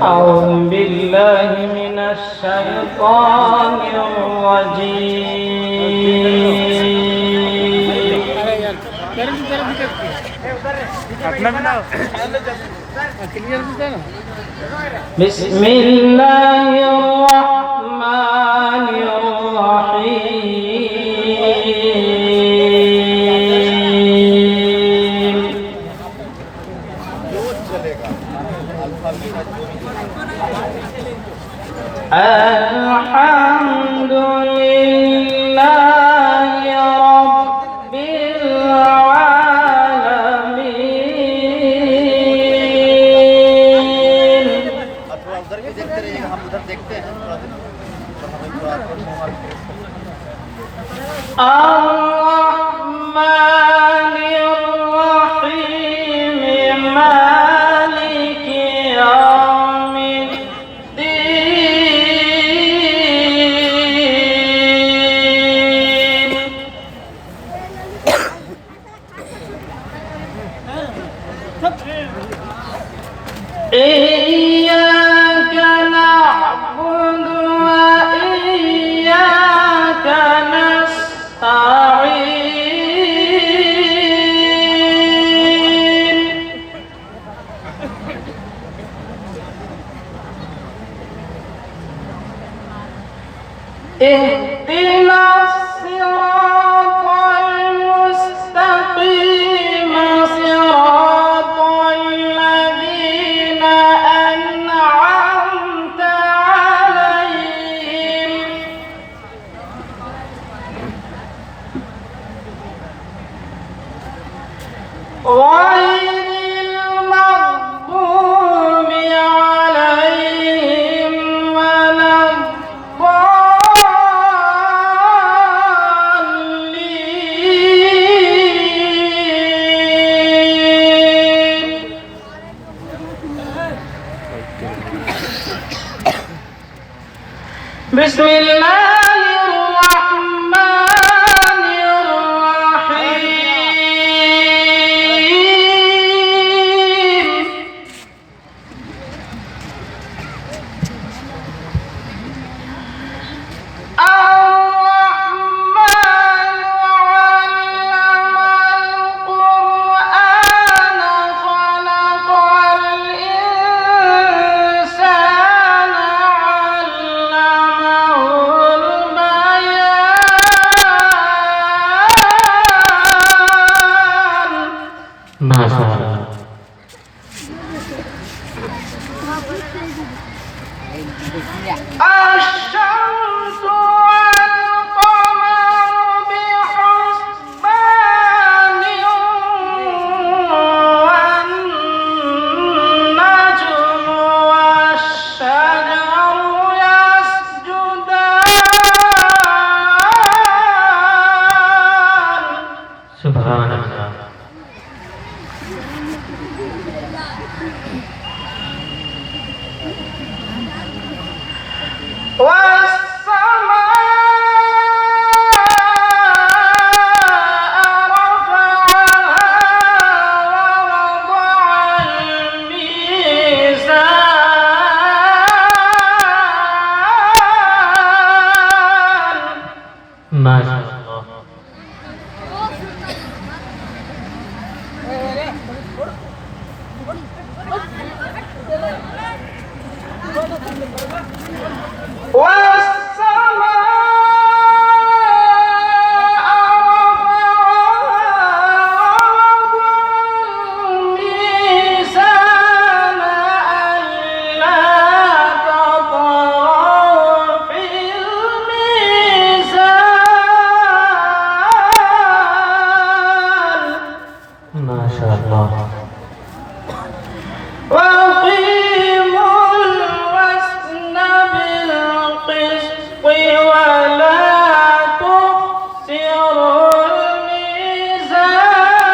أعوذ بالله من الشيطان الرجيم بسم الله الرحمن الرحيم الحمد لله رب العالمين الرحمن الرحيم مالك يوم الدين إياك نعبد وإياك نستعين اهدنا الصراط المستقيم صراط الذين أنعمت عليهم غير المغضوب عليهم ولا الضالين بسم الله الرحمن الرحيم الرحمن علم القرآن خلق الإنسان علمه البيان ما شاء الله الشمس والقمر بحسبان والنجم والشجر يسجدان سبحان الله ما شاء الله ما شاء الله وأقيموا الوزن بالقسط ولا تخسروا الميزان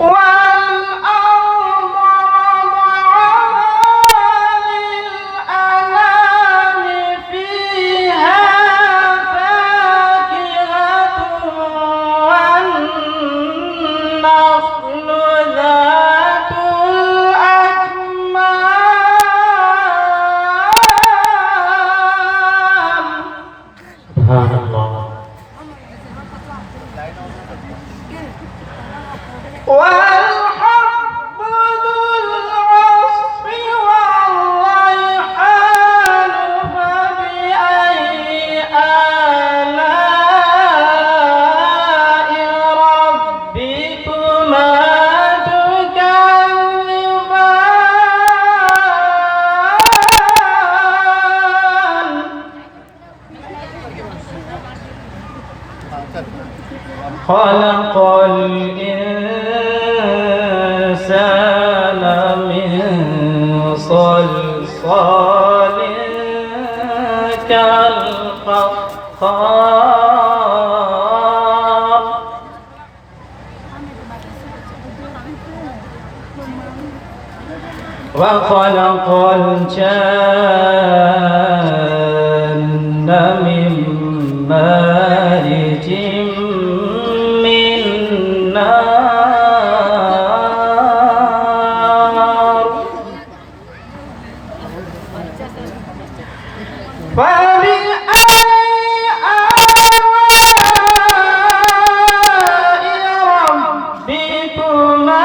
والأرض والحب ذو العصف والريحان فبأي آلاء ربكما تكذبان خلق الإنسان من صلصال كالفخار وخلق الجن من مارج من نار فبأي آلاء ربكما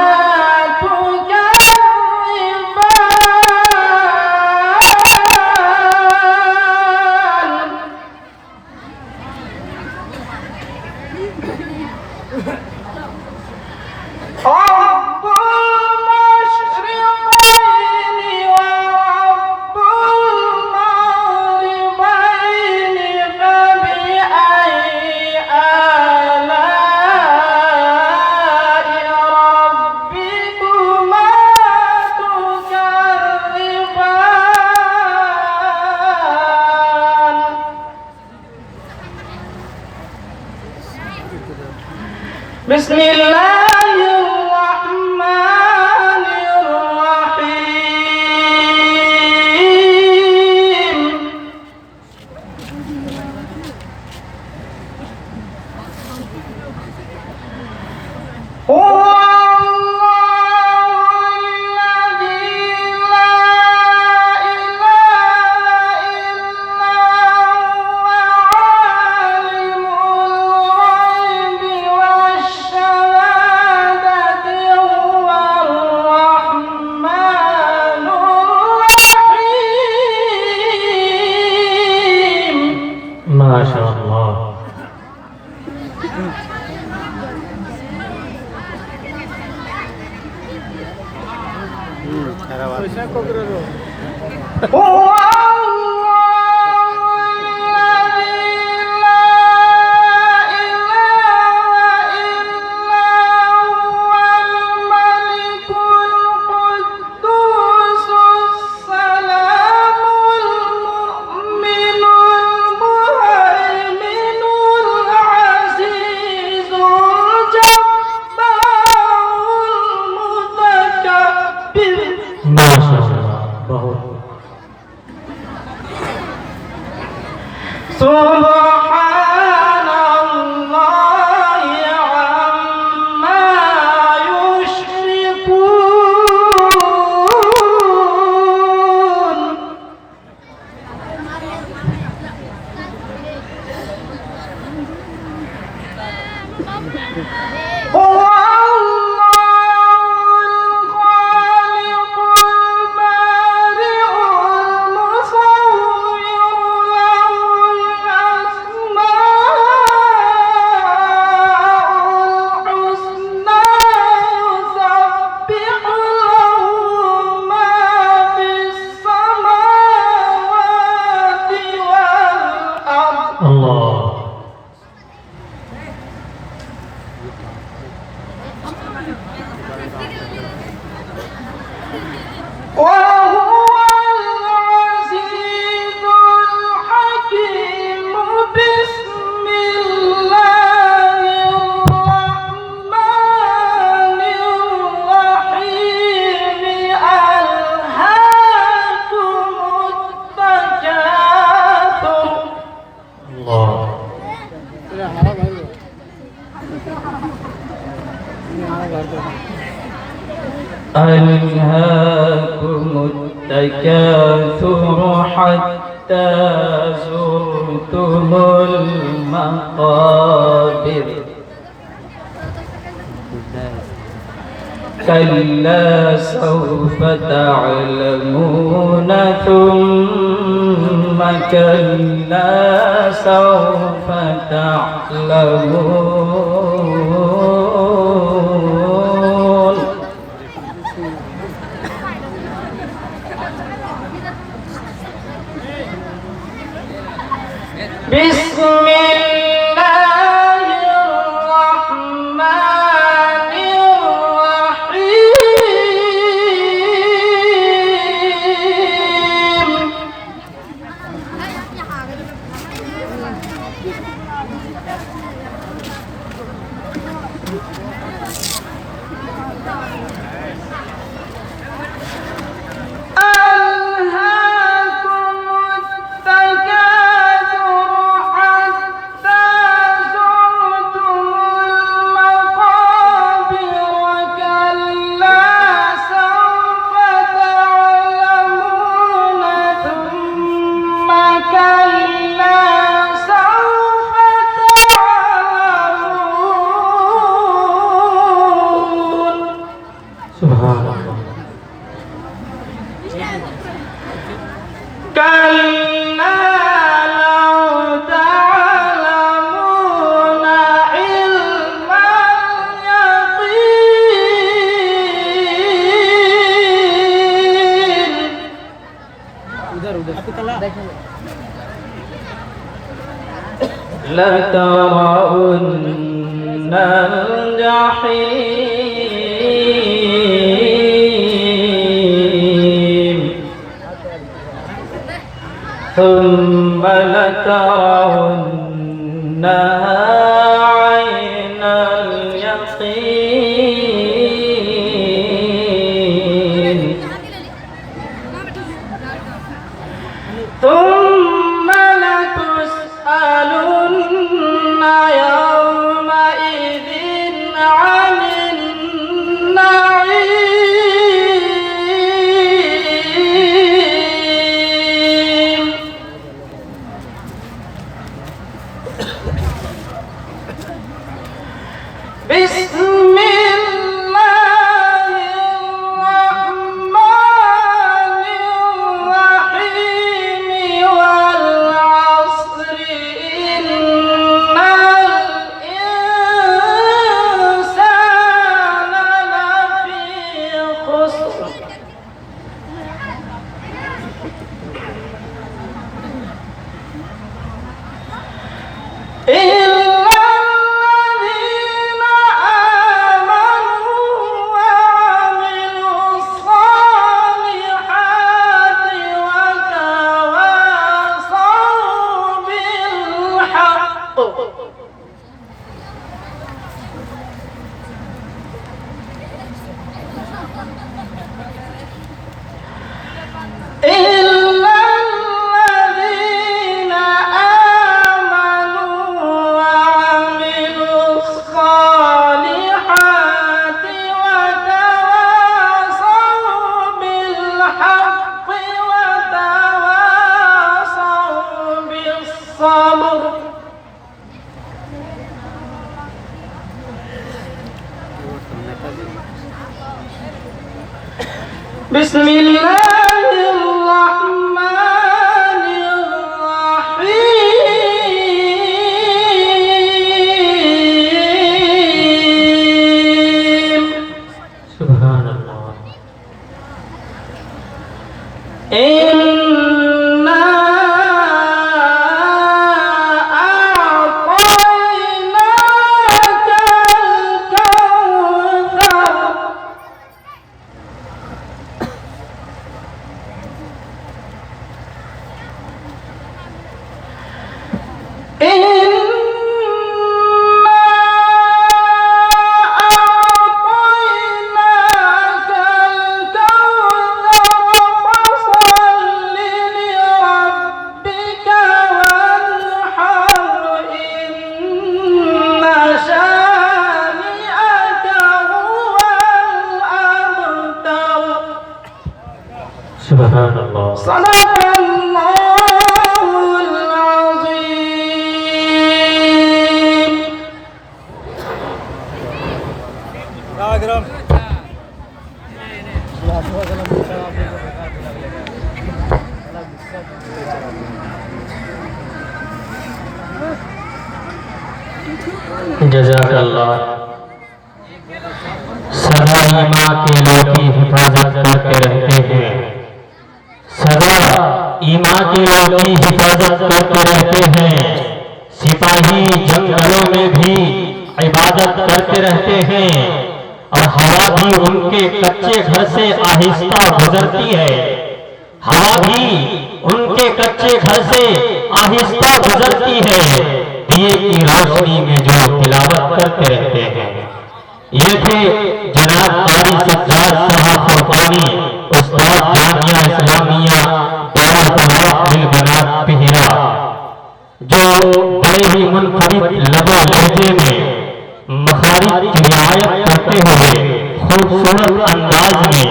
رب المشرقين ورب المغربين فبأي آلاء ربكما تكذبان بسم الله الرحمن الرحيم هو الله الذي لا إله إلا هو عالم الغيب والشهادة هو الرحمن الرحيم ما شاء الله هو ما شاء الله बहुत سبحان الله عما يشركون هو الله وهو العزيز الحكيم بسم الله الرحمن الرحيم ألهاكم التكاثر الله ألهاكم التكاثر حتى زرتم المقابر كلا سوف تعلمون ثم كلا سوف تعلمون بسم الله الرحمن الرحيم لترون الجحيم ثم لترونها عين اليقين ثم لتسألن يومئذ عن النعيم بسم الله الرحمن الرحيم والعصر إن الإنسان لفي خسر إلا الذين آمنوا وعملوا الصالحات وتواصوا بالحق وتواصوا بالصبر بسم الله الرحمن الرحيم سبحان الله إنا أعطيناك الكوثر سبحان الله صدق الله العظيم. जज़ाकल्लाह। सदा ईमा के लोग की हिफाजत करते रहते हैं, सदा ईमा के लोग की हिफाजत करते रहते हैं। सिपाही जंगलों में भी इबादत करते रहते हैं और हवा भी उनके कच्चे घर से आहिस्ता गुजरती है। हवा भी उनके कच्चे घर से आहिस्ता गुजरती है, दिए की रोशनी में जो तिलावत करते रहते हैं। ये थे जनाब कारी सज्जाद साहब फुरकानी, उस्ताद जामिया इस्लामिया दारुल बिलबनात पिहिरा, जो बड़े ही मुनफरिद लबो लहजे में मखारिज की रियायत करते हुए खूबसूरत अंदाज में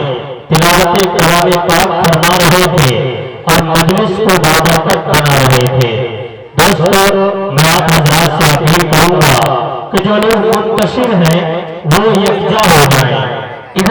तिलावत कलाम पाक फरमा रहे थे और मजलिस को बाबरकत बना रहे थे। दोस्तों, मैं आप हजरात से अपील करूंगा कि जो लोग मुंतशिर हैं वो यकजा हो जाए। इधर